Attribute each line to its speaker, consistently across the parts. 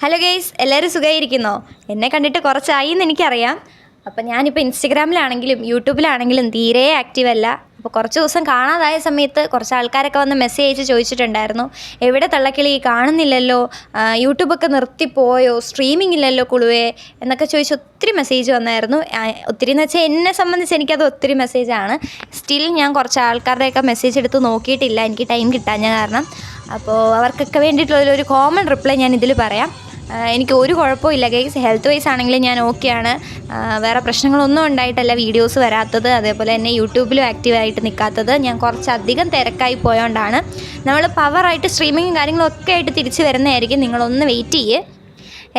Speaker 1: Hello guys, എല്ലാവരും സുഖമായിരിക്കുന്നോ? എന്നെ കണ്ടിട്ട് കുറച്ചായി എന്ന് എനിക്കറിയാം. അപ്പം ഞാനിപ്പോൾ ഇൻസ്റ്റഗ്രാമിലാണെങ്കിലും യൂട്യൂബിലാണെങ്കിലും തീരെ ആക്റ്റീവല്ല. അപ്പോൾ കുറച്ച് ദിവസം കാണാതായ സമയത്ത് കുറച്ച് ആൾക്കാരൊക്കെ വന്ന് മെസ്സേജ് അയച്ച് ചോദിച്ചിട്ടുണ്ടായിരുന്നു, എവിടെ തള്ളക്കിളി കാണുന്നില്ലല്ലോ, യൂട്യൂബൊക്കെ നിർത്തിപ്പോയോ, സ്ട്രീമിംഗ് ഇല്ലല്ലോ കുളുവേ എന്നൊക്കെ ചോദിച്ച് ഒത്തിരി മെസ്സേജ് വന്നായിരുന്നു. ഒത്തിരി എന്ന് വെച്ചാൽ എന്നെ സംബന്ധിച്ച് എനിക്കത് ഒത്തിരി മെസ്സേജാണ്. സ്റ്റിൽ ഞാൻ കുറച്ച് ആൾക്കാരുടെയൊക്കെ മെസ്സേജ് എടുത്ത് നോക്കിയിട്ടില്ല, എനിക്ക് ടൈം കിട്ടാഞ്ഞ കാരണം. അപ്പോൾ അവർക്കൊക്കെ വേണ്ടിയിട്ടുള്ളൊരു കോമൺ റിപ്ലൈ ഞാൻ ഇതിൽ പറയാം. എനിക്ക് ഒരു കുഴപ്പമില്ല ഗൈസ്, ഹെൽത്ത് വൈസ് ആണെങ്കിലും ഞാൻ ഓക്കെയാണ്. വേറെ പ്രശ്നങ്ങളൊന്നും ഉണ്ടായിട്ടല്ല വീഡിയോസ് വരാത്തത്, അതേപോലെ തന്നെ യൂട്യൂബിലും ആക്റ്റീവായിട്ട് നിൽക്കാത്തത്. ഞാൻ കുറച്ചധികം തിരക്കായി പോയോണ്ടാണ്. നമ്മൾ പവറായിട്ട് സ്ട്രീമിങ്ങും കാര്യങ്ങളൊക്കെ ആയിട്ട് തിരിച്ച് വരുന്നതായിരിക്കും. നിങ്ങളൊന്ന് വെയിറ്റ് ചെയ്യേ.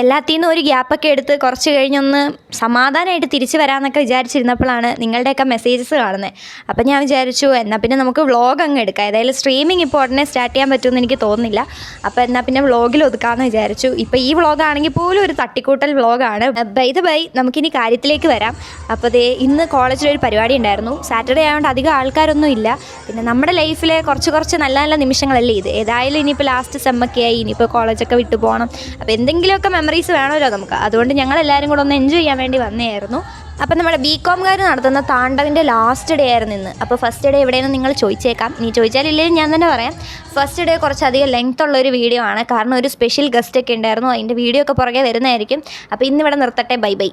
Speaker 1: എല്ലാത്തിൽ നിന്നും ഒരു ഗ്യാപ്പൊക്കെ എടുത്ത് കുറച്ച് കഴിഞ്ഞൊന്ന് സമാധാനമായിട്ട് തിരിച്ച് വരാമെന്നൊക്കെ വിചാരിച്ചിരുന്നപ്പോഴാണ് നിങ്ങളുടെയൊക്കെ മെസ്സേജസ് കാണുന്നത്. അപ്പം ഞാൻ വിചാരിച്ചു എന്നാൽ പിന്നെ നമുക്ക് വ്ളോഗ് അങ്ങ് എടുക്കാം. ഏതായാലും സ്ട്രീമിംഗ് ഇപ്പോൾ ഉടനെ സ്റ്റാർട്ട് ചെയ്യാൻ പറ്റുമെന്ന് എനിക്ക് തോന്നുന്നില്ല. അപ്പോൾ എന്നാൽ പിന്നെ വ്ളോഗിൽ ഒതുക്കാമെന്ന് വിചാരിച്ചു. ഇപ്പോൾ ഈ വ്ളോഗാണെങ്കിൽ പോലും ഒരു തട്ടിക്കൂട്ടൽ വ്ളോഗാണ്. ബൈ നമുക്കിനി കാര്യത്തിലേക്ക് വരാം. അപ്പോൾ ഇന്ന് കോളേജിലൊരു പരിപാടി ഉണ്ടായിരുന്നു. സാറ്റർഡേ ആയതുകൊണ്ട് അധികം ആൾക്കാരൊന്നും ഇല്ല. പിന്നെ നമ്മുടെ ലൈഫിലെ കുറച്ച് നല്ല നല്ല നിമിഷങ്ങളല്ലേ ഇത്. ഏതായാലും ഇനിയിപ്പോൾ ലാസ്റ്റ് സെമ്മൊക്കെ ആയി, ഇനിയിപ്പോൾ കോളേജൊക്കെ വിട്ടു പോകണം. അപ്പോൾ എന്തെങ്കിലുമൊക്കെ മെമ്മറീസ് വേണമല്ലോ നമുക്ക്. അതുകൊണ്ട് ഞങ്ങളെല്ലാവരും കൂടെ ഒന്ന് എൻജോയ് ചെയ്യാൻ വേണ്ടി വന്നതായിരുന്നു. അപ്പോൾ നമ്മുടെ ബികോംകാർ നടത്തുന്ന താണ്ഡവിൻ്റെ ലാസ്റ്റ് ഡേ ആയിരുന്നു ഇന്ന്. അപ്പോൾ ഫസ്റ്റ് ഡേ എവിടെയെന്ന് നിങ്ങൾ ചോദിച്ചേക്കാം. ഇനി ചോദിച്ചാലില്ലെങ്കിൽ ഞാൻ തന്നെ പറയാം. ഫസ്റ്റ് ഡേ കുറച്ചധികം ലെങ്ത് ഉള്ളൊരു വീഡിയോ ആണ്, കാരണം ഒരു സ്പെഷ്യൽ ഗസ്റ്റ് ഒക്കെ ഉണ്ടായിരുന്നു. അതിൻ്റെ വീഡിയോ ഒക്കെ പുറകെ വരുന്നതായിരിക്കും. അപ്പോൾ ഇന്നിവിടെ നിർത്തട്ടെ. ബൈ.